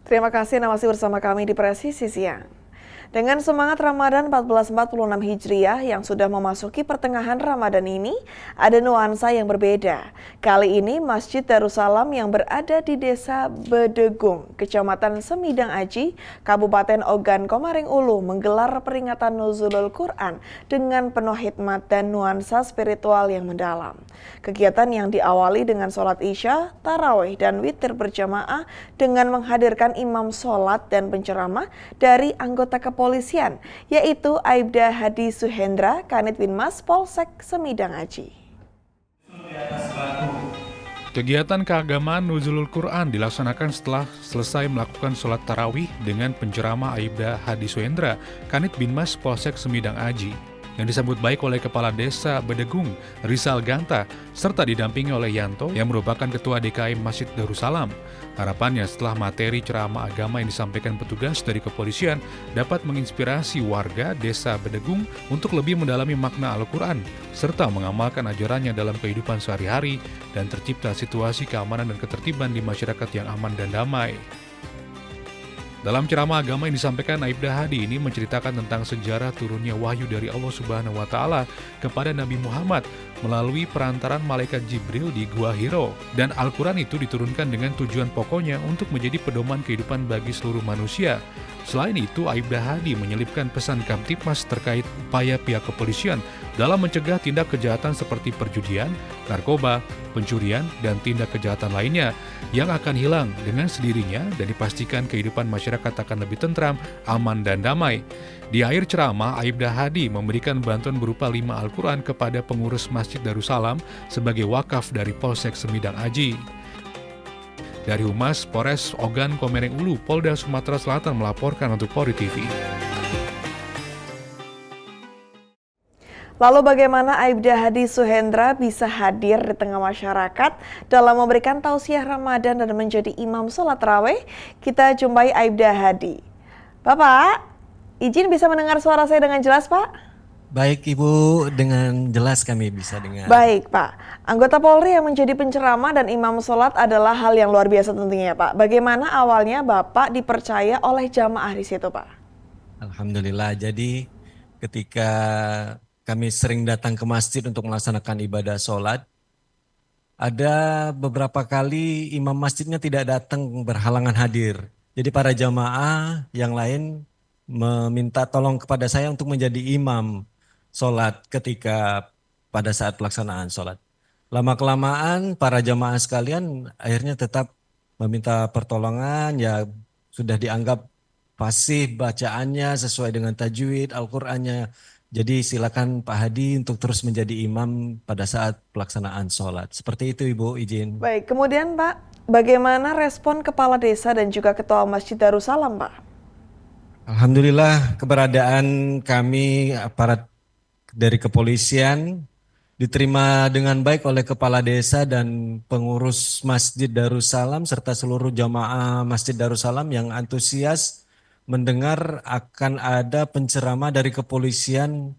Terima kasih Anda masih bersama kami di Presisi Siang. Dengan semangat Ramadan 1446 Hijriah yang sudah memasuki pertengahan Ramadan ini, ada nuansa yang berbeda. Kali ini Masjid Darussalam yang berada di Desa Bedegung, Kecamatan Semidang Aji, Kabupaten Ogan Komering Ulu menggelar peringatan Nuzulul Quran dengan penuh hikmat dan nuansa spiritual yang mendalam. Kegiatan yang diawali dengan sholat isya, tarawih, dan witir berjamaah dengan menghadirkan imam sholat dan penceramah dari anggota kepolisian, yaitu Aibda Hadi Suhendra, Kanit Binmas Polsek Semidang Aji. Kegiatan keagamaan Nuzulul Quran dilaksanakan setelah selesai melakukan sholat tarawih dengan penceramah Aibda Hadi Suhendra, Kanit Binmas Polsek Semidang Aji, yang disambut baik oleh Kepala Desa Bedegung, Rizal Ganta, serta didampingi oleh Yanto yang merupakan Ketua DKM Masjid Darussalam. Harapannya setelah materi ceramah agama yang disampaikan petugas dari kepolisian dapat menginspirasi warga Desa Bedegung untuk lebih mendalami makna Al-Quran, serta mengamalkan ajarannya dalam kehidupan sehari-hari dan tercipta situasi keamanan dan ketertiban di masyarakat yang aman dan damai. Dalam ceramah agama yang disampaikan Aibda Hadi ini menceritakan tentang sejarah turunnya wahyu dari Allah Subhanahu wa Ta'ala kepada Nabi Muhammad melalui perantaran malaikat Jibril di Gua Hiro, dan Al-Quran itu diturunkan dengan tujuan pokoknya untuk menjadi pedoman kehidupan bagi seluruh manusia. Selain itu, Aibda Hadi menyelipkan pesan Kamtibmas terkait upaya pihak kepolisian dalam mencegah tindak kejahatan seperti perjudian, narkoba, pencurian, dan tindak kejahatan lainnya yang akan hilang dengan sendirinya dan dipastikan kehidupan masyarakat akan lebih tentram, aman, dan damai. Di akhir ceramah, Aibda Hadi memberikan bantuan berupa 5 Al-Quran kepada pengurus Masjid Darussalam sebagai wakaf dari Polsek Semidang Aji. Dari Humas Polres Ogan Komering Ulu, Polda Sumatera Selatan melaporkan untuk Polri TV. Lalu bagaimana Aibda Hadi Suhendra bisa hadir di tengah masyarakat dalam memberikan tausiah Ramadan dan menjadi imam sholat tarawih? Kita jumpai Aibda Hadi. Bapak, izin bisa mendengar suara saya dengan jelas, Pak? Baik Ibu, dengan jelas kami bisa dengar. Baik Pak, anggota Polri yang menjadi penceramah dan imam sholat adalah hal yang luar biasa tentunya ya Pak. Bagaimana awalnya Bapak dipercaya oleh jamaah di situ Pak? Alhamdulillah, jadi ketika kami sering datang ke masjid untuk melaksanakan ibadah sholat, ada beberapa kali imam masjidnya tidak datang, berhalangan hadir. Jadi para jamaah yang lain meminta tolong kepada saya untuk menjadi imam sholat ketika pada saat pelaksanaan sholat. Lama-kelamaan para jamaah sekalian akhirnya tetap meminta pertolongan, ya sudah dianggap fasih bacaannya sesuai dengan tajwid Al-Qur'annya. Jadi silakan Pak Hadi untuk terus menjadi imam pada saat pelaksanaan sholat. Seperti itu Ibu, izin. Baik, kemudian Pak, bagaimana respon Kepala Desa dan juga Ketua Masjid Darussalam Pak? Alhamdulillah keberadaan kami aparat dari kepolisian diterima dengan baik oleh Kepala Desa dan pengurus Masjid Darussalam serta seluruh jamaah Masjid Darussalam yang antusias mendengar akan ada penceramah dari kepolisian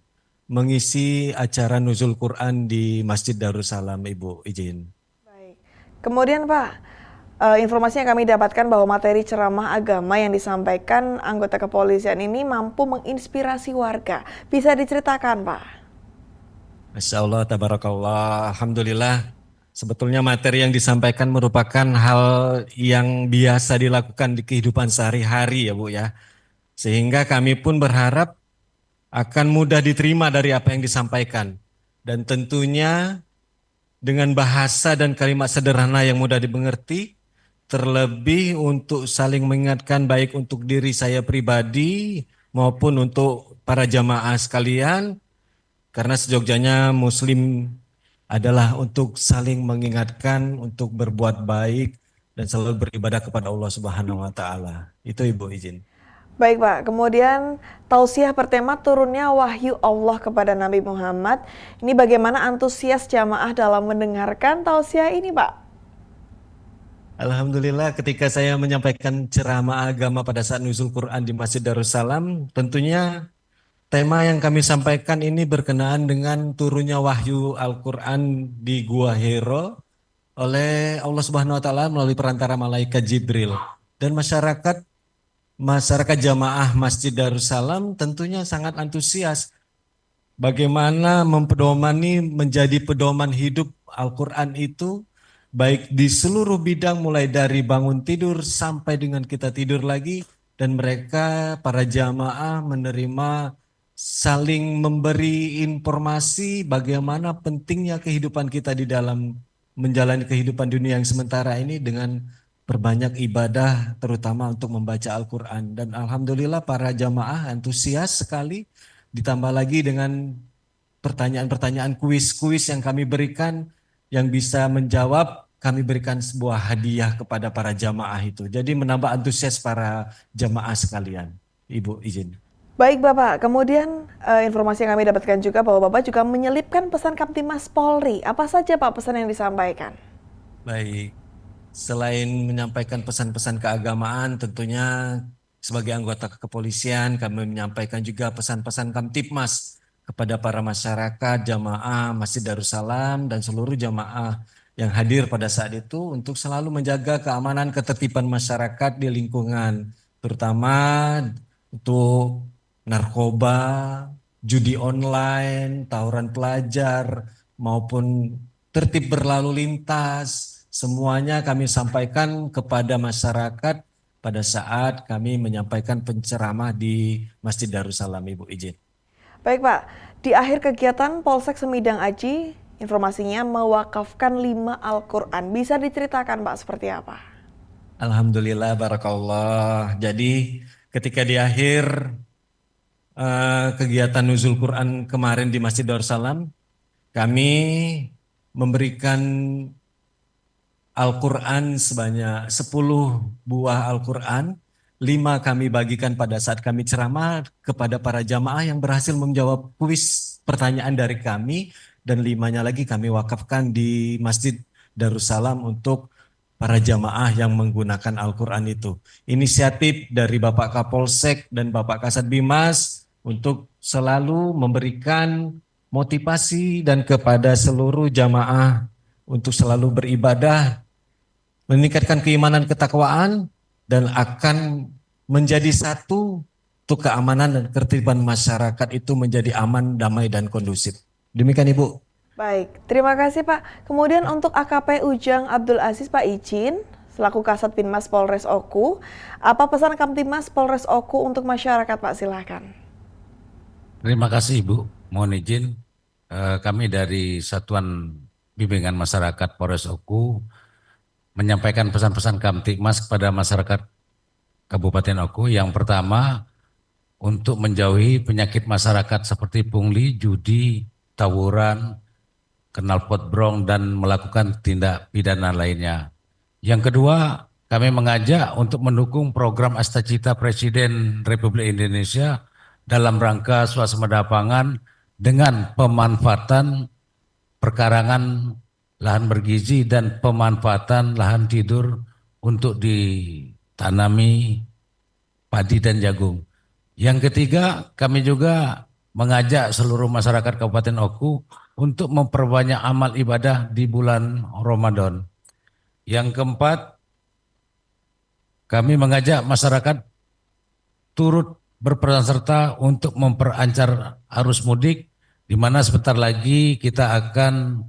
mengisi acara Nuzul Quran di Masjid Darussalam, Ibu, izin. Baik. Kemudian Pak, informasi yang kami dapatkan bahwa materi ceramah agama yang disampaikan anggota kepolisian ini mampu menginspirasi warga. Bisa diceritakan Pak? Masya Allah, tabarakallah, alhamdulillah. Sebetulnya materi yang disampaikan merupakan hal yang biasa dilakukan di kehidupan sehari-hari ya Bu ya. Sehingga kami pun berharap akan mudah diterima dari apa yang disampaikan. Dan tentunya dengan bahasa dan kalimat sederhana yang mudah dimengerti, terlebih untuk saling mengingatkan baik untuk diri saya pribadi maupun untuk para jamaah sekalian. Karena sejogjanya Muslim adalah untuk saling mengingatkan, untuk berbuat baik dan selalu beribadah kepada Allah Subhanahu wa Ta'ala. Itu Ibu, izin. Baik Pak, kemudian tausiah bertema turunnya wahyu Allah kepada Nabi Muhammad. Ini bagaimana antusias jamaah dalam mendengarkan tausiah ini Pak? Alhamdulillah ketika saya menyampaikan ceramah agama pada saat Nuzul Quran di Masjid Darussalam, tentunya tema yang kami sampaikan ini berkenaan dengan turunnya wahyu Al-Quran di Gua Hiro oleh Allah Subhanahu wa Ta'ala melalui perantara malaikat Jibril. dan masyarakat jamaah Masjid Darussalam tentunya sangat antusias bagaimana mempedomani menjadi pedoman hidup Al-Quran itu baik di seluruh bidang mulai dari bangun tidur sampai dengan kita tidur lagi, dan mereka para jamaah menerima saling memberi informasi bagaimana pentingnya kehidupan kita di dalam menjalani kehidupan dunia yang sementara ini dengan perbanyak ibadah terutama untuk membaca Al-Quran. Dan alhamdulillah para jamaah antusias sekali, ditambah lagi dengan pertanyaan-pertanyaan kuis-kuis yang kami berikan, yang bisa menjawab kami berikan sebuah hadiah kepada para jamaah itu. Jadi menambah antusias para jamaah sekalian. Ibu izin. Baik Bapak, kemudian informasi yang kami dapatkan juga bahwa Bapak juga menyelipkan pesan Kamtimas Polri. Apa saja Pak pesan yang disampaikan? Baik, selain menyampaikan pesan-pesan keagamaan, tentunya sebagai anggota kepolisian kami menyampaikan juga pesan-pesan Kamtibmas kepada para masyarakat, jamaah Masjid Darussalam dan seluruh jamaah yang hadir pada saat itu untuk selalu menjaga keamanan ketertiban masyarakat di lingkungan, terutama untuk narkoba, judi online, tawuran pelajar, maupun tertib berlalu lintas. Semuanya kami sampaikan kepada masyarakat pada saat kami menyampaikan penceramah di Masjid Darussalam, Ibu izin. Baik Pak, di akhir kegiatan Polsek Semidang Aji, informasinya mewakafkan 5 Al-Quran. Bisa diceritakan Pak seperti apa? Alhamdulillah, barakallah. Jadi ketika di akhir kegiatan Nuzul Quran kemarin di Masjid Darussalam, kami memberikan Al-Quran sebanyak 10 buah Al-Quran. 5 kami bagikan pada saat kami ceramah kepada para jamaah yang berhasil menjawab kuis pertanyaan dari kami, dan 5-nya lagi kami wakafkan di Masjid Darussalam untuk para jamaah yang menggunakan Al-Quran itu. Inisiatif dari Bapak Kapolsek dan Bapak Kasat Bimas untuk selalu memberikan motivasi dan kepada seluruh jamaah untuk selalu beribadah, meningkatkan keimanan ketakwaan, dan akan menjadi satu untuk keamanan dan ketertiban masyarakat itu menjadi aman, damai, dan kondusif. Demikian Ibu. Baik, terima kasih Pak. Kemudian untuk AKP Ujang Abdul Aziz Pak izin, selaku Kasat Binmas Polres Oku, apa pesan Kamtibmas Polres Oku untuk masyarakat Pak? Silahkan. Terima kasih Ibu. Mohon izin, kami dari Satuan Bimbingan Masyarakat Polres Oku menyampaikan pesan-pesan Kamtibmas kepada masyarakat Kabupaten Oku. Yang pertama, untuk menjauhi penyakit masyarakat seperti pungli, judi, tawuran, knalpot brong, dan melakukan tindak pidana lainnya. Yang kedua, kami mengajak untuk mendukung program Astacita Presiden Republik Indonesia dalam rangka swasembada pangan dengan pemanfaatan perkarangan lahan bergizi dan pemanfaatan lahan tidur untuk ditanami padi dan jagung. Yang ketiga, kami juga mengajak seluruh masyarakat Kabupaten Oku untuk memperbanyak amal ibadah di bulan Ramadan. Yang keempat, kami mengajak masyarakat turut berperan serta untuk memperancar arus mudik, di mana sebentar lagi kita akan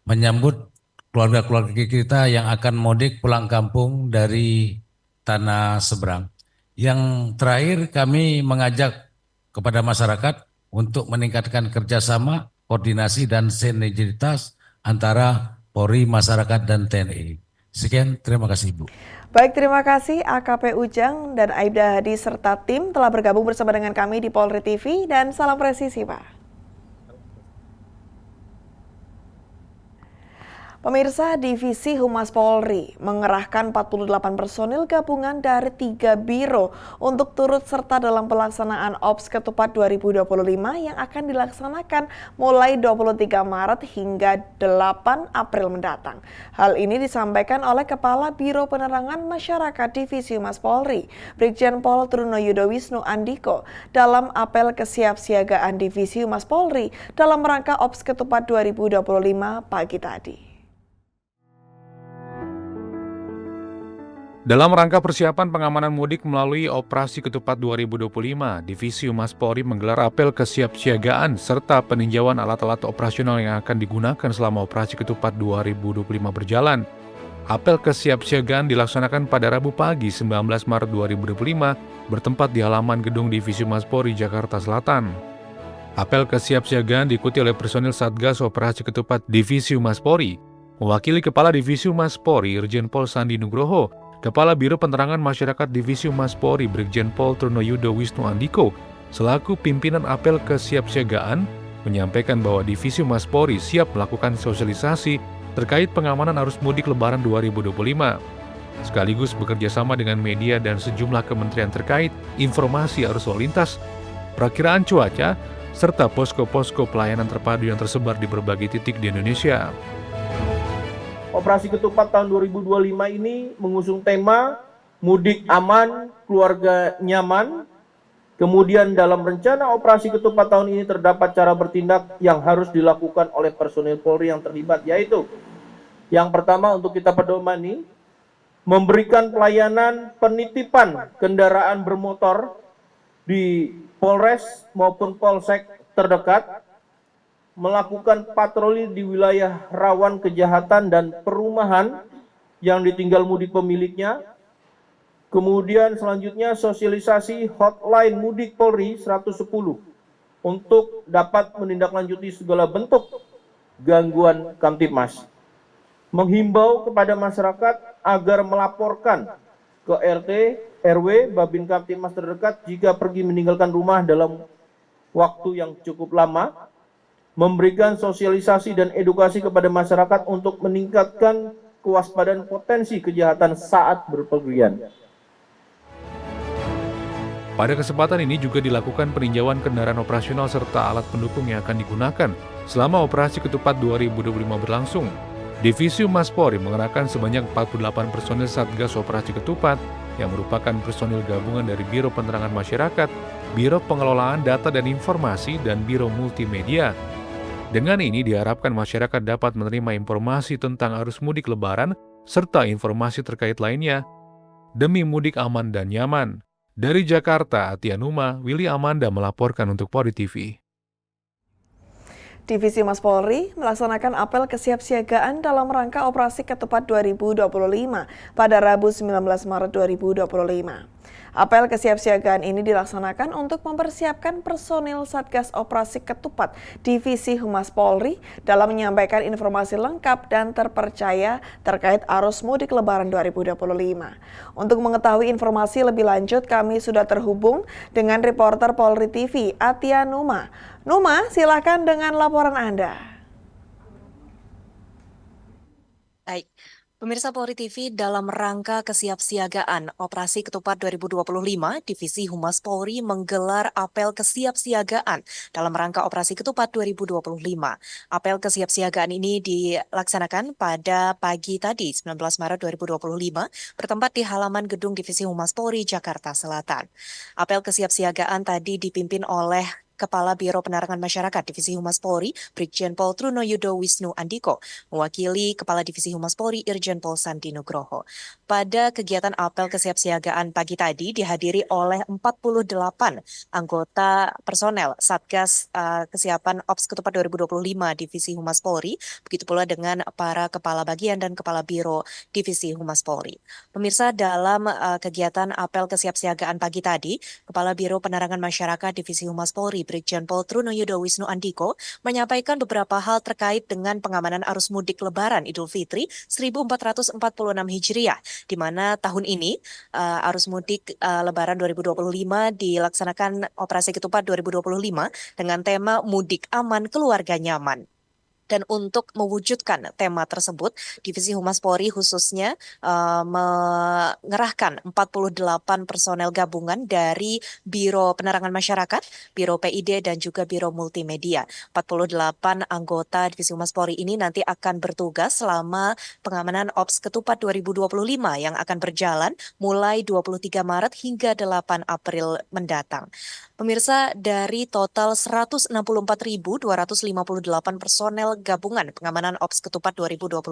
menyambut keluarga-keluarga kita yang akan mudik pulang kampung dari tanah seberang. Yang terakhir, kami mengajak kepada masyarakat untuk meningkatkan kerjasama, koordinasi, dan sinergitas antara Polri, masyarakat, dan TNI. Sekian, terima kasih Ibu. Baik, terima kasih AKP Ujang dan Aibda Hadi serta tim telah bergabung bersama dengan kami di Polri TV, dan salam presisi Pak. Pemirsa, Divisi Humas Polri mengerahkan 48 personil gabungan dari 3 biro untuk turut serta dalam pelaksanaan OPS Ketupat 2025 yang akan dilaksanakan mulai 23 Maret hingga 8 April mendatang. Hal ini disampaikan oleh Kepala Biro Penerangan Masyarakat Divisi Humas Polri, Brigjen Pol Truno Yudo Wisnu Andiko, dalam apel kesiapsiagaan Divisi Humas Polri dalam rangka OPS Ketupat 2025 pagi tadi. Dalam rangka persiapan pengamanan mudik melalui Operasi Ketupat 2025, Divisi Humas Polri menggelar apel kesiapsiagaan serta peninjauan alat-alat operasional yang akan digunakan selama Operasi Ketupat 2025 berjalan. Apel kesiapsiagaan dilaksanakan pada Rabu pagi 19 Maret 2025 bertempat di halaman gedung Divisi Humas Polri Jakarta Selatan. Apel kesiapsiagaan diikuti oleh personil Satgas Operasi Ketupat Divisi Humas Polri, mewakili Kepala Divisi Humas Polri Irjen Pol Sandi Nugroho, Kepala Biro Penerangan Masyarakat Divisi Humas Polri Brigjen Pol Trunoyudo Wisnu Andiko, selaku pimpinan apel kesiapsiagaan, menyampaikan bahwa Divisi Humas Polri siap melakukan sosialisasi terkait pengamanan arus mudik Lebaran 2025, sekaligus bekerja sama dengan media dan sejumlah kementerian terkait informasi arus lalu lintas, perakiraan cuaca, serta posko-posko pelayanan terpadu yang tersebar di berbagai titik di Indonesia. Operasi Ketupat tahun 2025 ini mengusung tema Mudik Aman, Keluarga Nyaman. Kemudian dalam rencana Operasi Ketupat tahun ini terdapat cara bertindak yang harus dilakukan oleh personil Polri yang terlibat, yaitu yang pertama untuk kita pedomani, memberikan pelayanan penitipan kendaraan bermotor di Polres maupun Polsek terdekat, melakukan patroli di wilayah rawan kejahatan dan perumahan yang ditinggal mudik pemiliknya. Kemudian selanjutnya sosialisasi hotline mudik Polri 110 untuk dapat menindaklanjuti segala bentuk gangguan Kamtibmas. Menghimbau kepada masyarakat agar melaporkan ke RT, RW, Babin Kamtibmas terdekat jika pergi meninggalkan rumah dalam waktu yang cukup lama. Memberikan sosialisasi dan edukasi kepada masyarakat untuk meningkatkan kewaspadaan potensi kejahatan saat berpergian. Pada kesempatan ini juga dilakukan peninjauan kendaraan operasional serta alat pendukung yang akan digunakan selama Operasi Ketupat 2025 berlangsung. Divisi Humas Polri mengerahkan sebanyak 48 personil Satgas Operasi Ketupat yang merupakan personil gabungan dari Biro Penerangan Masyarakat, Biro Pengelolaan Data dan Informasi, dan Biro Multimedia. Dengan ini diharapkan masyarakat dapat menerima informasi tentang arus mudik Lebaran serta informasi terkait lainnya demi mudik aman dan nyaman. Dari Jakarta, Atianuma, Willy Amanda melaporkan untuk Polri TV. Divisi Humas Polri melaksanakan apel kesiapsiagaan dalam rangka Operasi Ketupat 2025 pada Rabu 19 Maret 2025. Apel kesiapsiagaan ini dilaksanakan untuk mempersiapkan personil Satgas Operasi Ketupat Divisi Humas Polri dalam menyampaikan informasi lengkap dan terpercaya terkait arus mudik Lebaran 2025. Untuk mengetahui informasi lebih lanjut, kami sudah terhubung dengan reporter Polri TV, Atia Numa. Numa, silakan dengan laporan Anda. Baik. Pemirsa Polri TV, dalam rangka kesiapsiagaan Operasi Ketupat 2025, Divisi Humas Polri menggelar apel kesiapsiagaan dalam rangka Operasi Ketupat 2025. Apel kesiapsiagaan ini dilaksanakan pada pagi tadi, 19 Maret 2025, bertempat di halaman gedung Divisi Humas Polri Jakarta Selatan. Apel kesiapsiagaan tadi dipimpin oleh Kepala Biro Penerangan Masyarakat Divisi Humas Polri, Brigjen Pol Trunoyudo Wisnu Andiko, mewakili Kepala Divisi Humas Polri, Irjen Pol Sandi Nugroho. Pada kegiatan apel kesiapsiagaan pagi tadi dihadiri oleh 48 anggota personel Satgas Kesiapan Ops Ketupat 2025 Divisi Humas Polri, begitu pula dengan para Kepala Bagian dan Kepala Biro Divisi Humas Polri. Pemirsa, dalam kegiatan apel kesiapsiagaan pagi tadi, Kepala Biro Penerangan Masyarakat Divisi Humas Polri, Brigjen Pol Trunoyudo Wisnu Andiko, menyampaikan beberapa hal terkait dengan pengamanan arus mudik Lebaran Idul Fitri 1446 Hijriah, di mana tahun ini arus mudik Lebaran 2025 dilaksanakan Operasi Ketupat 2025 dengan tema Mudik Aman, Keluarga Nyaman. Dan untuk mewujudkan tema tersebut, Divisi Humas Polri khususnya mengerahkan 48 personel gabungan dari Biro Penerangan Masyarakat, Biro PID, dan juga Biro Multimedia. 48 anggota Divisi Humas Polri ini nanti akan bertugas selama pengamanan Ops Ketupat 2025 yang akan berjalan mulai 23 Maret hingga 8 April mendatang. Pemirsa, dari total 164.258 personel gabungan pengamanan Ops Ketupat 2025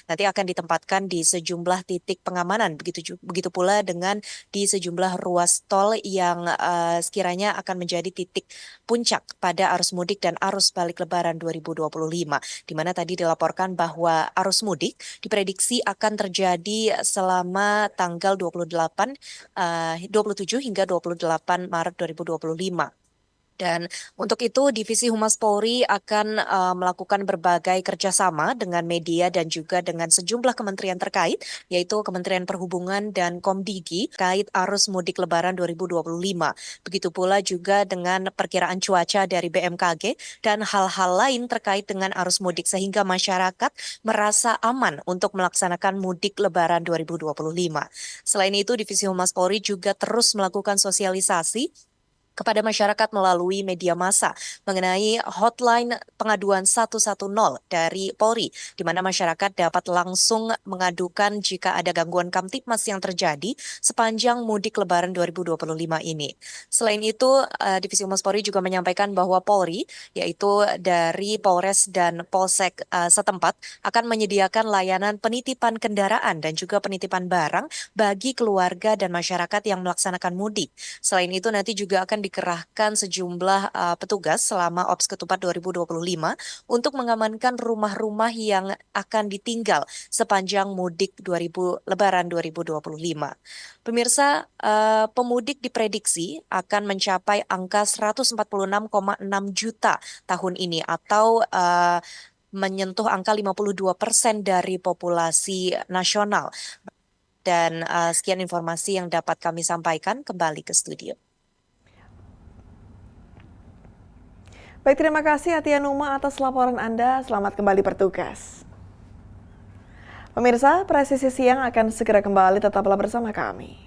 nanti akan ditempatkan di sejumlah titik pengamanan. Begitu pula dengan di sejumlah ruas tol yang sekiranya akan menjadi titik puncak pada arus mudik dan arus balik Lebaran 2025. Di mana tadi dilaporkan bahwa arus mudik diprediksi akan terjadi selama tanggal 27 hingga 28 Maret 2025. Dan untuk itu Divisi Humas Polri akan melakukan berbagai kerjasama dengan media dan juga dengan sejumlah kementerian terkait, yaitu Kementerian Perhubungan dan Komdigi terkait arus mudik Lebaran 2025. Begitu pula juga dengan perkiraan cuaca dari BMKG dan hal-hal lain terkait dengan arus mudik sehingga masyarakat merasa aman untuk melaksanakan mudik Lebaran 2025. Selain itu, Divisi Humas Polri juga terus melakukan sosialisasi kepada masyarakat melalui media massa mengenai hotline pengaduan 110 dari Polri, di mana masyarakat dapat langsung mengadukan jika ada gangguan Kamtibmas yang terjadi sepanjang mudik Lebaran 2025 ini. Selain itu, Divisi Humas Polri juga menyampaikan bahwa Polri, yaitu dari Polres dan Polsek setempat, akan menyediakan layanan penitipan kendaraan dan juga penitipan barang bagi keluarga dan masyarakat yang melaksanakan mudik. Selain itu, nanti juga akan dikerahkan sejumlah petugas selama Ops Ketupat 2025 untuk mengamankan rumah-rumah yang akan ditinggal sepanjang mudik Lebaran 2025. Pemirsa, pemudik diprediksi akan mencapai angka 146,6 juta tahun ini atau menyentuh angka 52% dari populasi nasional. Dan sekian informasi yang dapat kami sampaikan, kembali ke studio. Baik, terima kasih Atia Numa atas laporan Anda. Selamat kembali bertugas. Pemirsa, Presisi Siang akan segera kembali, tetaplah bersama kami.